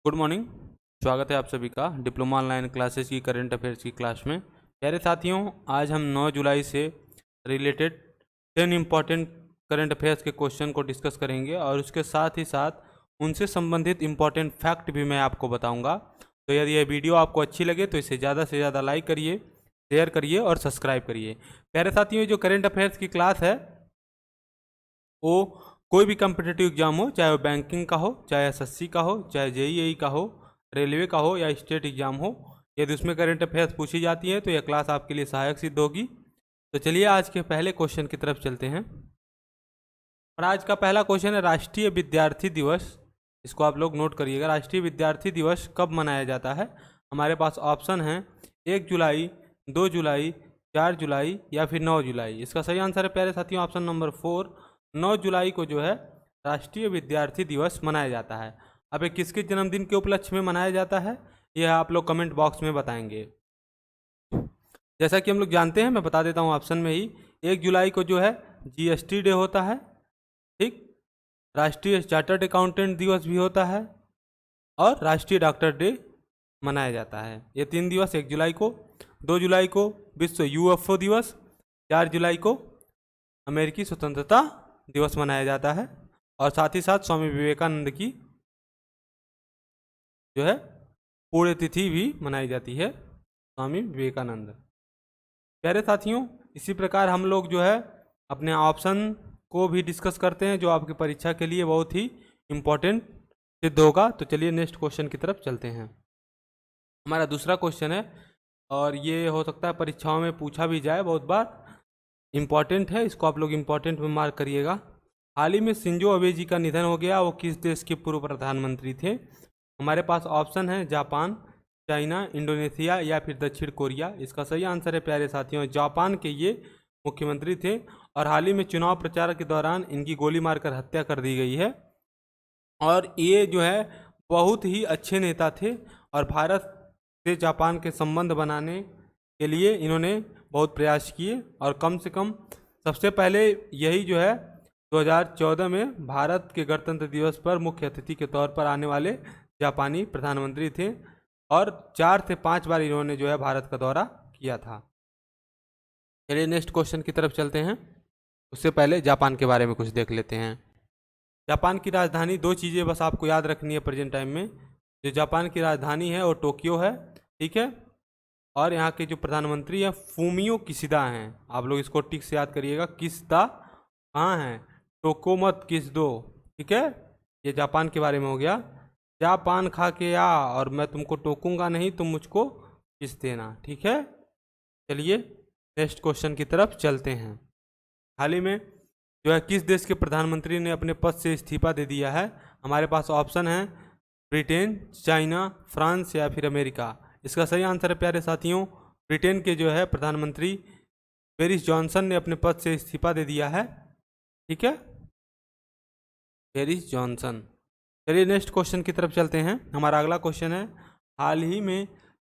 Good morning. स्वागत है आप सभी का डिप्लोमा ऑनलाइन क्लासेस की करंट अफेयर्स की क्लास में। प्यारे साथियों, आज हम 9 जुलाई से रिलेटेड 10 इम्पॉर्टेंट करंट अफेयर्स के क्वेश्चन को डिस्कस करेंगे और उसके साथ ही साथ उनसे संबंधित इम्पॉर्टेंट फैक्ट भी मैं आपको बताऊंगा। तो यदि यह वीडियो आपको अच्छी लगे तो इसे ज़्यादा से ज़्यादा लाइक करिए, शेयर करिए और सब्सक्राइब करिए। प्यारे साथियों, जो करंट अफेयर्स की क्लास है वो कोई भी कम्पिटिटिव एग्जाम हो, चाहे वो बैंकिंग का हो, चाहे एसएससी का हो, चाहे जेईई का हो, रेलवे का हो या स्टेट एग्जाम हो, यदि उसमें करंट अफेयर्स पूछी जाती है तो यह क्लास आपके लिए सहायक सिद्ध होगी। तो चलिए आज के पहले क्वेश्चन की तरफ चलते हैं। और आज का पहला क्वेश्चन है राष्ट्रीय विद्यार्थी दिवस। इसको आप लोग नोट करिएगा, राष्ट्रीय विद्यार्थी दिवस कब मनाया जाता है। हमारे पास ऑप्शन है 1 जुलाई, 2 जुलाई, 4 जुलाई या फिर 9 जुलाई। इसका सही आंसर है प्यारे साथियों ऑप्शन नंबर 4, 9 जुलाई को जो है राष्ट्रीय विद्यार्थी दिवस मनाया जाता है। अब ये किसके जन्मदिन के उपलक्ष्य में मनाया जाता है यह आप लोग कमेंट बॉक्स में बताएंगे। जैसा कि हम लोग जानते हैं, मैं बता देता हूँ ऑप्शन में ही, 1 जुलाई को जो है जीएसटी डे होता है, ठीक, राष्ट्रीय चार्टर्ड अकाउंटेंट दिवस भी होता है और राष्ट्रीय डॉक्टर डे मनाया जाता है। ये 3 दिवस 1 जुलाई को, 2 जुलाई को विश्व यूएफओ दिवस, 4 जुलाई को अमेरिकी स्वतंत्रता दिवस मनाया जाता है और साथ ही साथ स्वामी विवेकानंद की जो है पुण्यतिथि भी मनाई जाती है, स्वामी विवेकानंद। प्यारे साथियों, इसी प्रकार हम लोग जो है अपने ऑप्शन को भी डिस्कस करते हैं जो आपकी परीक्षा के लिए बहुत ही इम्पोर्टेंट सिद्ध होगा। तो चलिए नेक्स्ट क्वेश्चन की तरफ चलते हैं। हमारा दूसरा क्वेश्चन है और ये हो सकता है परीक्षाओं में पूछा भी जाए, बहुत बार इम्पॉर्टेंट है, इसको आप लोग इम्पॉर्टेंट में मार्क करिएगा। हाल ही में शिंजो अबे जी का निधन हो गया, वो किस देश के पूर्व प्रधानमंत्री थे। हमारे पास ऑप्शन है जापान, चाइना, इंडोनेशिया या फिर दक्षिण कोरिया। इसका सही आंसर है प्यारे साथियों जापान के ये मुख्यमंत्री थे और हाल ही में चुनाव प्रचार के दौरान इनकी गोली मारकर हत्या कर दी गई है। और ये जो है बहुत ही अच्छे नेता थे और भारत से जापान के संबंध बनाने के लिए इन्होंने बहुत प्रयास किए और कम से कम सबसे पहले यही जो है 2014 में भारत के गणतंत्र दिवस पर मुख्य अतिथि के तौर पर आने वाले जापानी प्रधानमंत्री थे और 4 से 5 बार इन्होंने जो है भारत का दौरा किया था। चलिए नेक्स्ट क्वेश्चन की तरफ चलते हैं। उससे पहले जापान के बारे में कुछ देख लेते हैं। जापान की राजधानी, 2 चीज़ें बस आपको याद रखनी है प्रेजेंट टाइम में। जो जापान की राजधानी है वो टोक्यो है, ठीक है, और यहाँ के जो प्रधानमंत्री हैं फूमियो किशिदा हैं। आप लोग इसको ठीक से याद करिएगा, किशिदा कहाँ हैं, टोको मत किशिदो, ठीक है। ये जापान के बारे में हो गया। जापान खा के आ और मैं तुमको टोकूंगा नहीं, तुम मुझको किस देना, ठीक है। चलिए नेक्स्ट क्वेश्चन की तरफ चलते हैं। हाल ही में जो है किस देश के प्रधानमंत्री ने अपने पद से इस्तीफा दे दिया है। हमारे पास ऑप्शन है ब्रिटेन, चाइना, फ्रांस या फिर अमेरिका। इसका सही आंसर है प्यारे साथियों ब्रिटेन के जो है प्रधानमंत्री बोरिस जॉनसन ने अपने पद से इस्तीफा दे दिया है, ठीक है, बोरिस जॉनसन। चलिए नेक्स्ट क्वेश्चन की तरफ चलते हैं। हमारा अगला क्वेश्चन है हाल ही में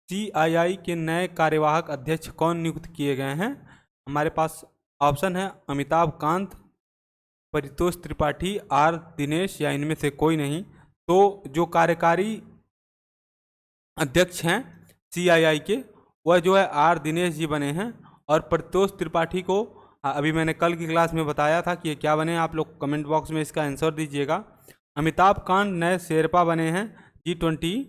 CII के नए कार्यवाहक अध्यक्ष कौन नियुक्त किए गए हैं। हमारे पास ऑप्शन है अमिताभ कांत, परितोष त्रिपाठी, R दिनेश या इनमें से कोई नहीं। तो जो कार्यकारी अध्यक्ष हैं CII के वह जो है R दिनेश जी बने हैं और परितोष त्रिपाठी को अभी मैंने कल की क्लास में बताया था कि ये क्या बने। आप लोग कमेंट बॉक्स में इसका आंसर दीजिएगा। अमिताभ कांत नए शेरपा बने हैं, G20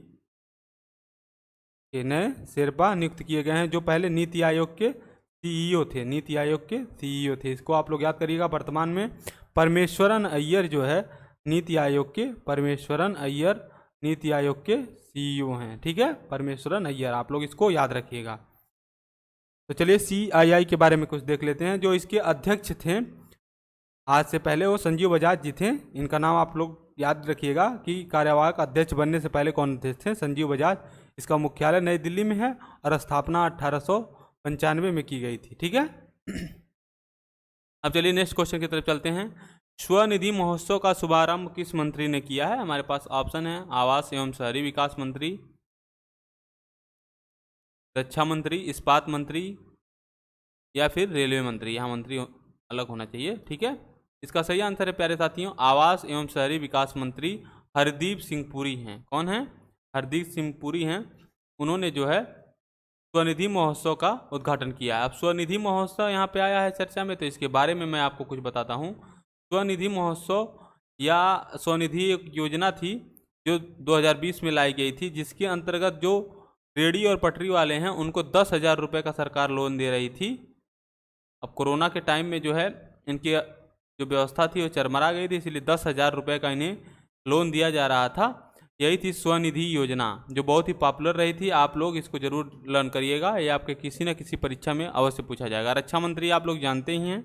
के नए शेरपा नियुक्त किए गए हैं जो पहले नीति आयोग के CEO थे, नीति आयोग के CEO थे। इसको आप लोग याद करिएगा। वर्तमान में परमेश्वरन अय्यर जो है नीति आयोग के, परमेश्वरन अय्यर नीति आयोग के CEO हैं, ठीक है, परमेश्वरन अय्यर, आप लोग इसको याद रखिएगा। तो चलिए CII के बारे में कुछ देख लेते हैं। जो इसके अध्यक्ष थे आज से पहले वो संजीव बजाज जी थे। इनका नाम आप लोग याद रखिएगा कि कार्यवाहक अध्यक्ष बनने से पहले कौन थे, संजीव बजाज। इसका मुख्यालय नई दिल्ली में है और स्थापना 1895 में की गई थी, ठीक है। अब चलिए नेक्स्ट क्वेश्चन की तरफ चलते हैं। स्वनिधि महोत्सव का शुभारंभ किस मंत्री ने किया है। हमारे पास ऑप्शन है आवास एवं शहरी विकास मंत्री, रक्षा मंत्री, इस्पात मंत्री या फिर रेलवे मंत्री। यहाँ मंत्री अलग होना चाहिए, ठीक है। इसका सही आंसर है प्यारे साथियों आवास एवं शहरी विकास मंत्री हरदीप सिंह पुरी हैं। कौन है, हरदीप सिंह पुरी हैं, उन्होंने जो है स्वनिधि महोत्सव का उद्घाटन किया है। अब स्वनिधि महोत्सव यहाँ पे आया है चर्चा में, तो इसके बारे में मैं आपको कुछ बताता हूँ। स्वनिधि महोत्सव या स्वनिधि एक योजना थी जो 2020 में लाई गई थी, जिसके अंतर्गत जो रेहड़ी और पटरी वाले हैं उनको 10,000 रुपये का सरकार लोन दे रही थी। अब कोरोना के टाइम में जो है इनकी जो व्यवस्था थी वो चरमरा गई थी, इसलिए 10,000 रुपये का इन्हें लोन दिया जा रहा था। यही थी स्वनिधि योजना, जो बहुत ही पॉपुलर रही थी। आप लोग इसको जरूर लर्न करिएगा, ये आपके किसी न किसी परीक्षा में अवश्य पूछा जाएगा। रक्षा मंत्री आप लोग जानते ही हैं,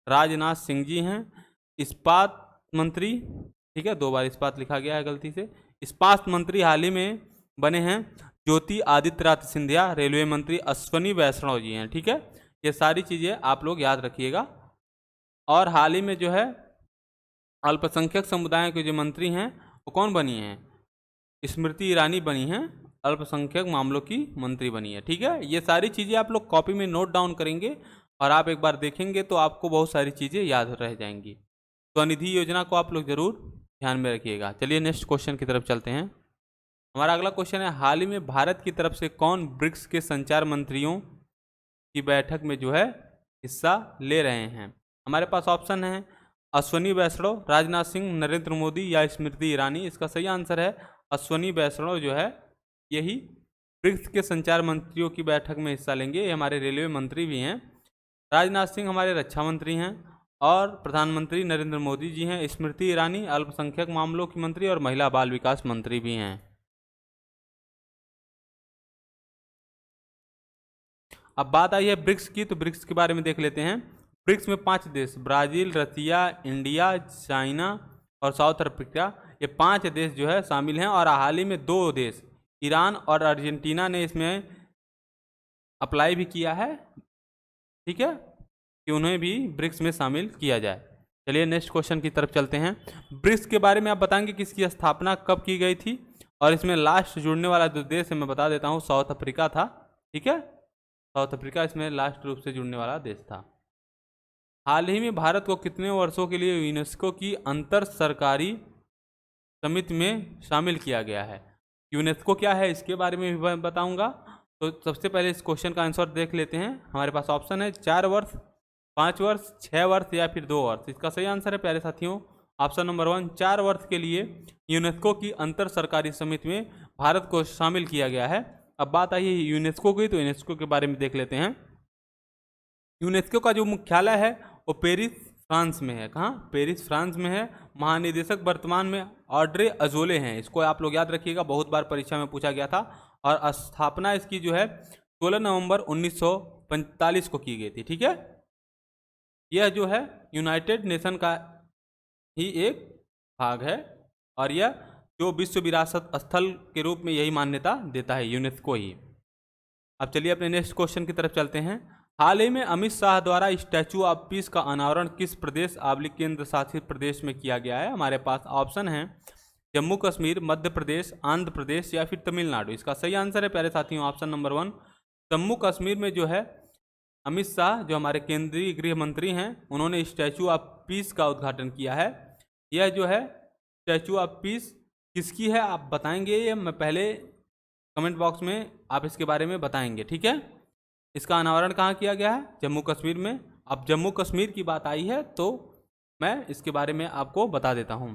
राजनाथ सिंह जी हैं। इस्पात मंत्री, ठीक है, 2 बार इस्पात लिखा गया है गलती से। इस्पात मंत्री हाल ही में बने हैं ज्योति आदित्यनाथ सिंधिया। रेलवे मंत्री अश्वनी वैष्णव जी हैं, ठीक है। ये सारी चीज़ें आप लोग याद रखिएगा। और हाल ही में जो है अल्पसंख्यक समुदाय के जो मंत्री हैं वो कौन बनी हैं? स्मृति ईरानी बनी हैं, अल्पसंख्यक मामलों की मंत्री बनी है, ठीक है। ये सारी चीज़ें आप लोग कॉपी में नोट डाउन करेंगे और आप एक बार देखेंगे तो आपको बहुत सारी चीज़ें याद रह जाएंगी। स्वनिधि योजना को आप लोग जरूर ध्यान में रखिएगा। चलिए नेक्स्ट क्वेश्चन की तरफ चलते हैं। हमारा अगला क्वेश्चन है, हाल ही में भारत की तरफ से कौन ब्रिक्स के संचार मंत्रियों की बैठक में जो है हिस्सा ले रहे हैं? हमारे पास ऑप्शन है अश्वनी वैष्णव, राजनाथ सिंह, नरेंद्र मोदी या स्मृति ईरानी। इसका सही आंसर है अश्वनी वैष्णव जो है यही ब्रिक्स के संचार मंत्रियों की बैठक में हिस्सा लेंगे। ये हमारे रेलवे मंत्री भी हैं। राजनाथ सिंह हमारे रक्षा मंत्री हैं और प्रधानमंत्री नरेंद्र मोदी जी हैं। स्मृति ईरानी अल्पसंख्यक मामलों की मंत्री और महिला बाल विकास मंत्री भी हैं। अब बात आई है ब्रिक्स की, तो ब्रिक्स के बारे में देख लेते हैं। ब्रिक्स में 5 देश ब्राज़ील, रसिया, इंडिया, चाइना और साउथ अफ्रीका, ये 5 देश जो है शामिल हैं। और हाल ही में 2 देश ईरान और अर्जेंटीना ने इसमें अप्लाई भी किया है, ठीक है, कि उन्हें भी ब्रिक्स में शामिल किया जाए। चलिए नेक्स्ट क्वेश्चन की तरफ चलते हैं। ब्रिक्स के बारे में आप बताएंगे कि इसकी स्थापना कब की गई थी, और इसमें लास्ट जुड़ने वाला जो देश है मैं बता देता हूँ, साउथ अफ्रीका था, ठीक है। साउथ अफ्रीका इसमें लास्ट रूप से जुड़ने वाला देश था। हाल ही में भारत को कितने वर्षों के लिए यूनेस्को की अंतर सरकारी समिति में शामिल किया गया है? यूनेस्को क्या है इसके बारे में भी बताऊंगा। तो सबसे पहले इस क्वेश्चन का आंसर देख लेते हैं। हमारे पास ऑप्शन है 4 वर्ष, 5 वर्ष, 6 वर्ष या फिर 2 वर्ष। इसका सही आंसर है प्यारे साथियों ऑप्शन नंबर 1, 4 वर्ष के लिए यूनेस्को की अंतर सरकारी समिति में भारत को शामिल किया गया है। अब बात आई है यूनेस्को की, तो यूनेस्को के बारे में देख लेते हैं। यूनेस्को का जो मुख्यालय है वो पेरिस फ्रांस में है। कहाँ? पेरिस फ्रांस में है। महानिदेशक वर्तमान में ऑड्रे अजोले हैं। इसको आप लोग याद रखिएगा, बहुत बार परीक्षा में पूछा गया था। और स्थापना इसकी जो है 16 नवंबर 1945 को की गई थी, ठीक है। यह जो है यूनाइटेड नेशन का ही एक भाग है और यह जो विश्व विरासत स्थल के रूप में यही मान्यता देता है, यूनेस्को ही। अब चलिए अपने नेक्स्ट क्वेश्चन की तरफ चलते हैं। हाल ही में अमित शाह द्वारा स्टैचू ऑफ पीस का अनावरण किस प्रदेश केंद्र शासित प्रदेश में किया गया है? हमारे पास ऑप्शन है जम्मू कश्मीर, मध्य प्रदेश, आंध्र प्रदेश या फिर तमिलनाडु। इसका सही आंसर है प्यारे साथियों ऑप्शन नंबर 1, जम्मू कश्मीर में जो है अमित शाह जो हमारे केंद्रीय गृह मंत्री हैं उन्होंने स्टैचू ऑफ पीस का उद्घाटन किया है। यह जो है स्टैचू ऑफ पीस किसकी है आप बताएंगे, ये मैं पहले कमेंट बॉक्स में आप इसके बारे में बताएंगे, ठीक है। इसका अनावरण कहाँ किया गया है? जम्मू कश्मीर में। अब जम्मू कश्मीर की बात आई है तो मैं इसके बारे में आपको बता देता हूँ।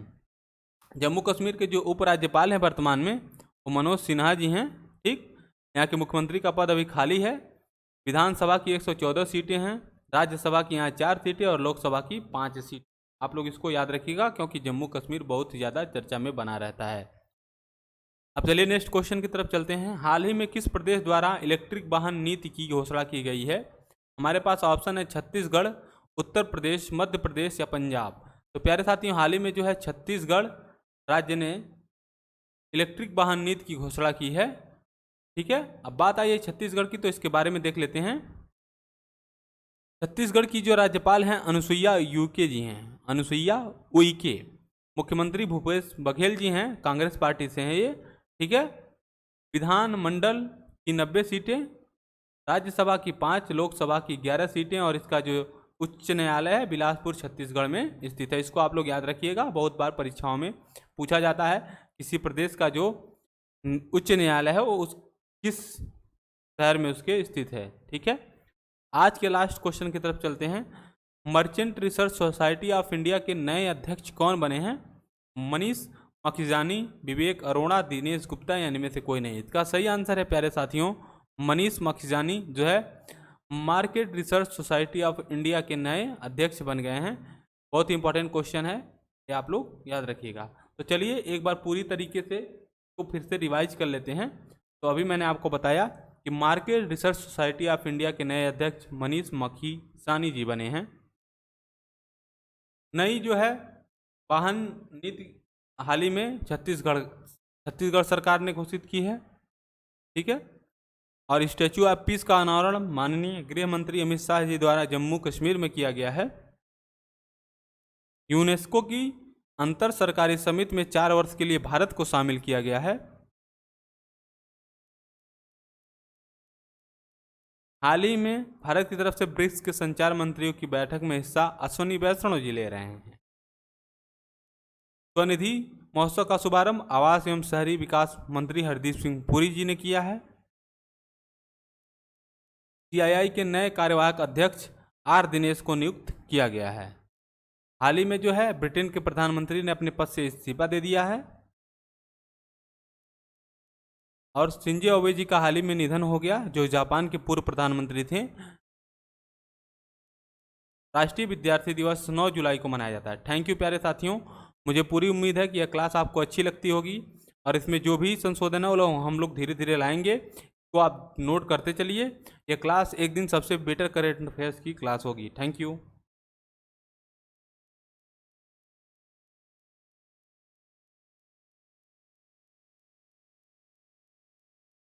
जम्मू कश्मीर के जो उपराज्यपाल हैं वर्तमान में वो मनोज सिन्हा जी हैं, ठीक। यहाँ के मुख्यमंत्री का पद अभी खाली है। विधानसभा की 114 सीटें हैं, राज्यसभा की यहाँ 4 सीटें और लोकसभा की 5 सीट। आप लोग इसको याद रखिएगा क्योंकि जम्मू कश्मीर बहुत ही ज़्यादा चर्चा में बना रहता है। अब चलिए नेक्स्ट क्वेश्चन की तरफ चलते हैं। हाल ही में किस प्रदेश द्वारा इलेक्ट्रिक वाहन नीति की घोषणा की गई है? हमारे पास ऑप्शन है छत्तीसगढ़, उत्तर प्रदेश, मध्य प्रदेश या पंजाब। तो प्यारे साथियों हाल ही में जो है छत्तीसगढ़ राज्य ने इलेक्ट्रिक वाहन नीति की घोषणा की है, ठीक है। अब बात आई है छत्तीसगढ़ की, तो इसके बारे में देख लेते हैं। छत्तीसगढ़ की जो राज्यपाल हैं अनुसुईया उइके जी हैं, अनुसुईया उइके। मुख्यमंत्री भूपेश बघेल जी हैं, कांग्रेस पार्टी से हैं ये, ठीक है। विधानमंडल की 90 सीटें, राज्यसभा की 5, लोकसभा की 11 सीटें और इसका जो उच्च न्यायालय है बिलासपुर छत्तीसगढ़ में स्थित है। इसको आप लोग याद रखिएगा, बहुत बार परीक्षाओं में पूछा जाता है किसी प्रदेश का जो उच्च न्यायालय है वो उस किस शहर में उसके स्थित है। ठीक है, आज के लास्ट क्वेश्चन की तरफ चलते हैं। Merchant research society of India के नए अध्यक्ष कौन बने हैं? मनीष मखिजानी, विवेक अरोड़ा, दिनेश गुप्ता या इनमें से कोई नहीं। इसका सही आंसर है प्यारे साथियों मनीष मखिजानी जो है market research society of India के नए अध्यक्ष बन गए हैं। बहुत ही इंपॉर्टेंट क्वेश्चन है, ये आप लोग याद रखिएगा। तो चलिए एक बार पूरी तरीके से तो फिर से रिवाइज कर लेते हैं। तो अभी मैंने आपको बताया कि market research society of India के नए अध्यक्ष मनीष मखिजानी जी बने हैं। नई जो है वाहन नीति हाल ही में छत्तीसगढ़ सरकार ने घोषित की है। ठीक है, और स्टैचू ऑफ पीस का अनावरण माननीय गृह मंत्री अमित शाह जी द्वारा जम्मू कश्मीर में किया गया है। यूनेस्को की अंतर सरकारी समिति में 4 वर्ष के लिए भारत को शामिल किया गया है। हाल ही में भारत की तरफ से ब्रिक्स के संचार मंत्रियों की बैठक में हिस्सा अश्विनी वैष्णव जी ले रहे हैं। स्वनिधि महोत्सव का शुभारंभ आवास एवं शहरी विकास मंत्री हरदीप सिंह पुरी जी ने किया है। सीआईआई के नए कार्यवाहक अध्यक्ष आर दिनेश को नियुक्त किया गया है। हाल ही में जो है ब्रिटेन के प्रधानमंत्री ने अपने पद से इस्तीफा दे दिया है। और शिंजो आबे जी का हाल ही में निधन हो गया, जो जापान के पूर्व प्रधानमंत्री थे। राष्ट्रीय विद्यार्थी दिवस 9 जुलाई को मनाया जाता है। थैंक यू प्यारे साथियों, मुझे पूरी उम्मीद है कि यह क्लास आपको अच्छी लगती होगी और इसमें जो भी संशोधन है वो हम लोग धीरे धीरे लाएंगे, तो आप नोट करते चलिए। यह क्लास एक दिन सबसे बेटर करेंट अफेयर्स की क्लास होगी। Thank you.